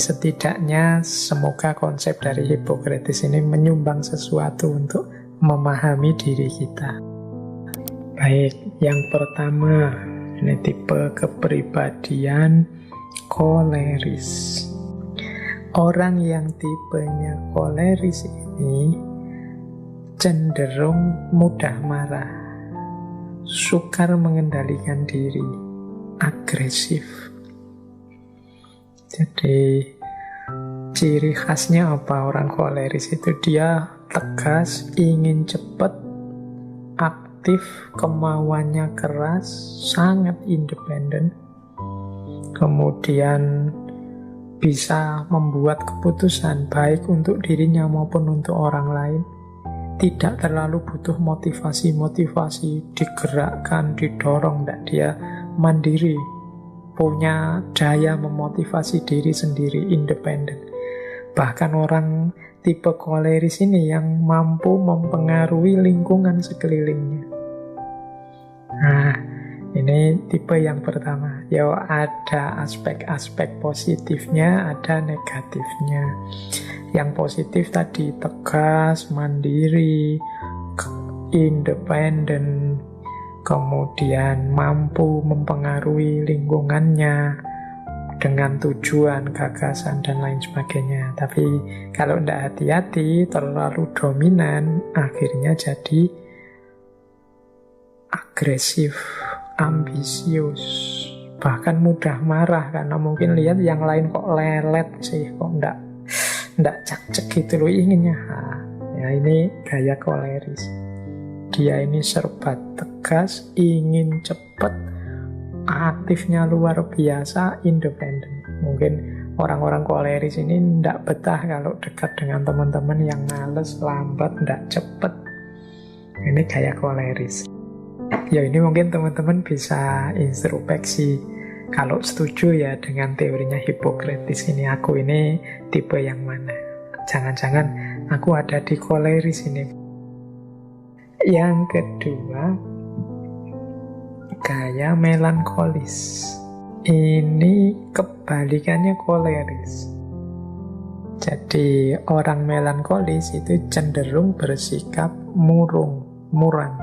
Setidaknya semoga konsep dari Hippocrates ini menyumbang sesuatu untuk memahami diri kita. Baik, yang pertama, ini tipe kepribadian koleris. Orang yang tipenya koleris ini cenderung mudah marah, sukar mengendalikan diri, agresif. Jadi ciri khasnya apa orang koleris itu? Dia tegas, ingin cepat, aktif, kemauannya keras, sangat independen. Kemudian bisa membuat keputusan baik untuk dirinya maupun untuk orang lain. Tidak terlalu butuh motivasi, digerakkan, didorong. Tidak, dia mandiri, punya daya memotivasi diri sendiri, independen. Bahkan orang tipe koleris ini yang mampu mempengaruhi lingkungan sekelilingnya. Nah, ini tipe yang pertama. Ya, ada aspek-aspek positifnya, ada negatifnya. Yang positif tadi tegas, mandiri, independen, kemudian mampu mempengaruhi lingkungannya dengan tujuan, gagasan, dan lain sebagainya. Tapi kalau tidak hati-hati, terlalu dominan, akhirnya jadi agresif, ambisius, bahkan mudah marah karena mungkin lihat yang lain kok lelet sih, kok ndak cak-cek gitu loh inginnya. Ya, ini gaya koleris. Dia ini serba tegas, ingin cepat, aktifnya luar biasa, independen. Mungkin orang-orang koleris ini ndak betah kalau dekat dengan teman-teman yang males, lambat, ndak cepat. Ini gaya koleris. Ya, ini mungkin teman-teman bisa introspeksi. Kalau setuju ya dengan teorinya Hippocrates ini, aku ini tipe yang mana? Jangan-jangan aku ada di koleris ini. Yang kedua, gaya melankolis. Ini kebalikannya koleris. Jadi orang melankolis itu cenderung bersikap muram,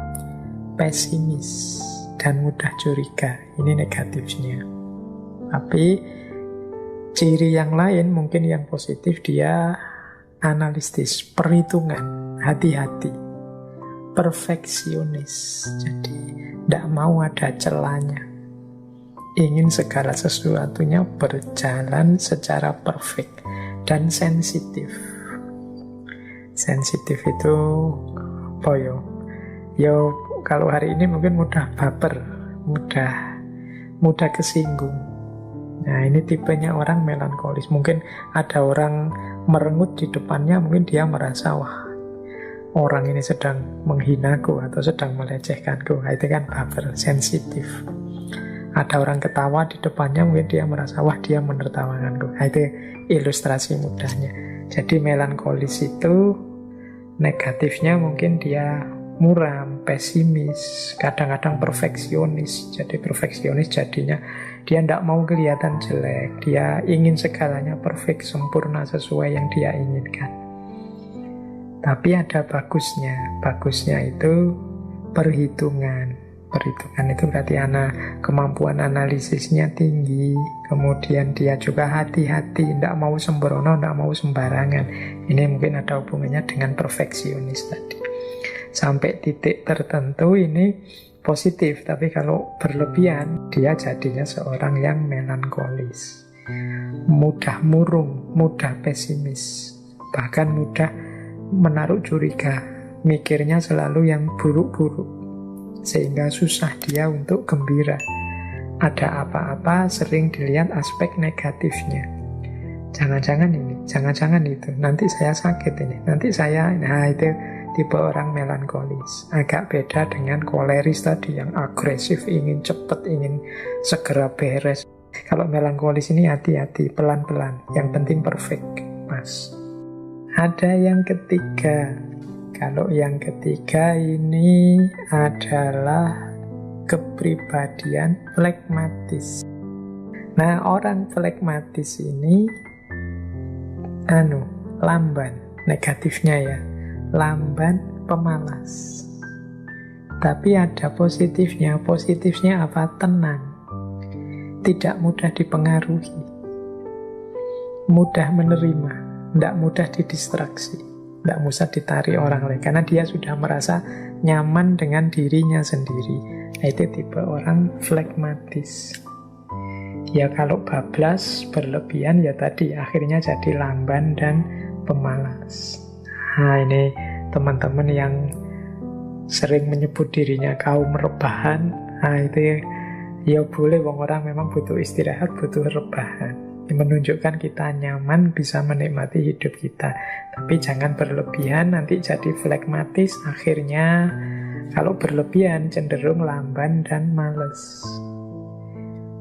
pesimis, dan mudah curiga. Ini negatifnya. Tapi ciri yang lain, mungkin yang positif, dia analitis, perhitungan, hati-hati, perfeksionis. Jadi tidak mau ada celahnya, ingin segala sesuatunya berjalan secara perfect, dan sensitif. Sensitif itu apa ya? Yo, kalau hari ini mungkin mudah baper, mudah kesinggung. Nah, ini tipenya orang melankolis. Mungkin ada orang merengut di depannya, mungkin dia merasa, wah, orang ini sedang menghinaku atau sedang melecehkanku. Nah, itu kan baper, sensitif. Ada orang ketawa di depannya, mungkin dia merasa, wah, dia menertawakanku. Nah, itu ilustrasi mudahnya. Jadi melankolis itu negatifnya mungkin dia muram, pesimis, kadang-kadang perfeksionis. Jadi perfeksionis jadinya dia tidak mau kelihatan jelek, dia ingin segalanya perfect, sempurna sesuai yang dia inginkan. Tapi ada bagusnya. Bagusnya itu perhitungan. Perhitungan itu berarti kemampuan analisisnya tinggi. Kemudian dia juga hati-hati, tidak mau sembrono, tidak mau sembarangan. Ini mungkin ada hubungannya dengan perfeksionis tadi. Sampai titik tertentu ini positif. Tapi kalau berlebihan, dia jadinya seorang yang melankolis, mudah murung, mudah pesimis, bahkan mudah menaruh curiga, mikirnya selalu yang buruk-buruk, sehingga susah dia untuk gembira. Ada apa-apa sering dilihat aspek negatifnya. Jangan-jangan ini, jangan-jangan itu, nanti saya sakit ini, nanti saya, nah itu tipe orang melankolis. Agak beda dengan koleris tadi yang agresif, ingin cepat, ingin segera beres. Kalau melankolis ini hati-hati, pelan-pelan, yang penting perfect, pas. Ada yang ketiga. Kalau yang ketiga ini adalah kepribadian flegmatis. Nah, orang flegmatis ini lamban. Negatifnya ya, lamban, pemalas. Tapi ada positifnya. Positifnya apa? Tenang. Tidak mudah dipengaruhi. Mudah menerima. Tidak mudah didistraksi. Tidak mudah ditarik orang lain. Karena dia sudah merasa nyaman dengan dirinya sendiri. Nah, itu tipe orang flegmatis. Ya kalau bablas, berlebihan ya tadi akhirnya jadi lamban dan pemalas. Nah ini teman-teman yang sering menyebut dirinya kaum rebahan, nah itu ya boleh, wong orang memang butuh istirahat, butuh rebahan. Menunjukkan kita nyaman, bisa menikmati hidup kita. Tapi jangan berlebihan, nanti jadi flegmatis. Akhirnya kalau berlebihan cenderung lamban dan males.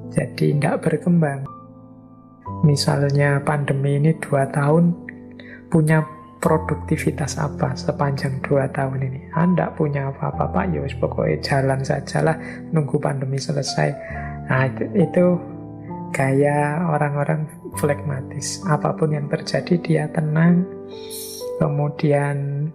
Jadi tidak berkembang. Misalnya pandemi ini 2 tahun, punya produktivitas apa sepanjang 2 tahun ini? Anda punya apa-apa, Pak? Ya pokoknya jalan sajalah, nunggu pandemi selesai. Nah itu gaya orang-orang flegmatis. Apapun yang terjadi dia tenang, kemudian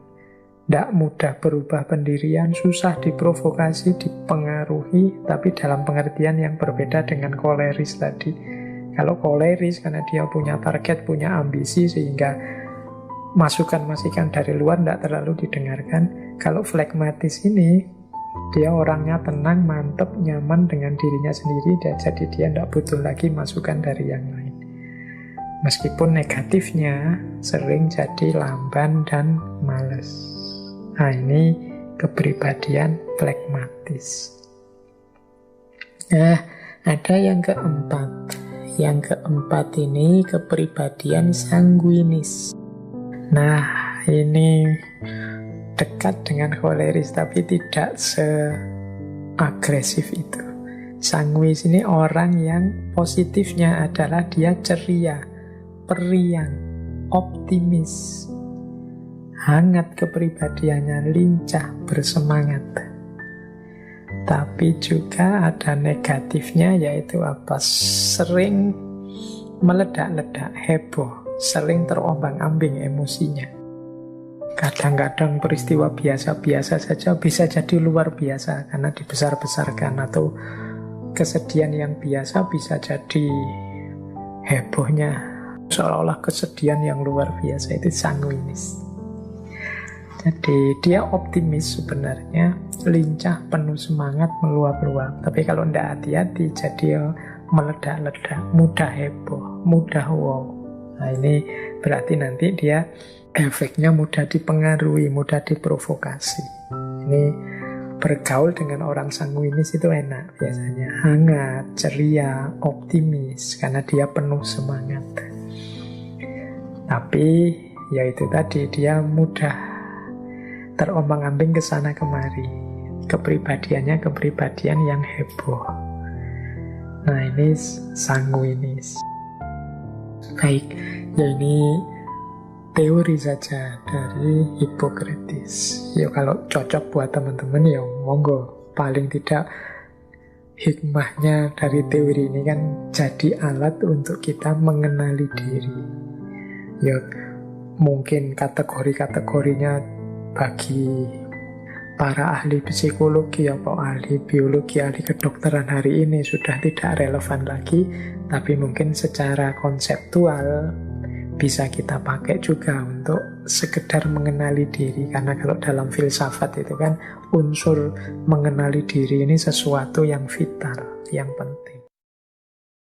tidak mudah berubah pendirian, susah diprovokasi, dipengaruhi, tapi dalam pengertian yang berbeda dengan koleris tadi. Kalau koleris karena dia punya target, punya ambisi, sehingga masukan-masukan dari luar tidak terlalu didengarkan. Kalau flegmatis ini, dia orangnya tenang, mantap, nyaman dengan dirinya sendiri, jadi dia tidak butuh lagi masukan dari yang lain. Meskipun negatifnya sering jadi lamban dan males. Nah ini kepribadian flegmatis. Nah, ada yang keempat. Yang keempat ini kepribadian sanguinis. Nah, ini dekat dengan koleris tapi tidak seagresif itu. Sanguis ini orang yang positifnya adalah dia ceria, periang, optimis, hangat kepribadiannya, lincah, bersemangat. Tapi juga ada negatifnya, yaitu apa? Sering meledak-ledak, heboh, sering terombang-ambing emosinya. Kadang-kadang peristiwa biasa-biasa saja bisa jadi luar biasa karena dibesar-besarkan, atau kesedihan yang biasa bisa jadi hebohnya, seolah-olah kesedihan yang luar biasa. Itu sanguinis. Jadi dia optimis sebenarnya, lincah, penuh semangat, meluap-luap. Tapi kalau tidak hati-hati, jadi meledak-ledak, mudah heboh, mudah wow. Nah ini berarti nanti dia efeknya mudah dipengaruhi, mudah diprovokasi. Ini bergaul dengan orang sanguinis itu enak biasanya. Hangat, ceria, optimis, karena dia penuh semangat. Tapi ya itu tadi, dia mudah terombang-ambing ke sana kemari. Kepribadiannya kepribadian yang heboh. Nah ini sanguinis. Baik, ya ini teori saja dari Hippocrates. Ya kalau cocok buat teman-teman ya monggo. Paling tidak hikmahnya dari teori ini kan jadi alat untuk kita mengenali diri. Ya mungkin kategori-kategorinya bagi para ahli psikologi atau ahli biologi, ahli kedokteran hari ini sudah tidak relevan lagi, tapi mungkin secara konseptual bisa kita pakai juga untuk sekedar mengenali diri. Karena kalau dalam filsafat itu kan unsur mengenali diri ini sesuatu yang vital, yang penting.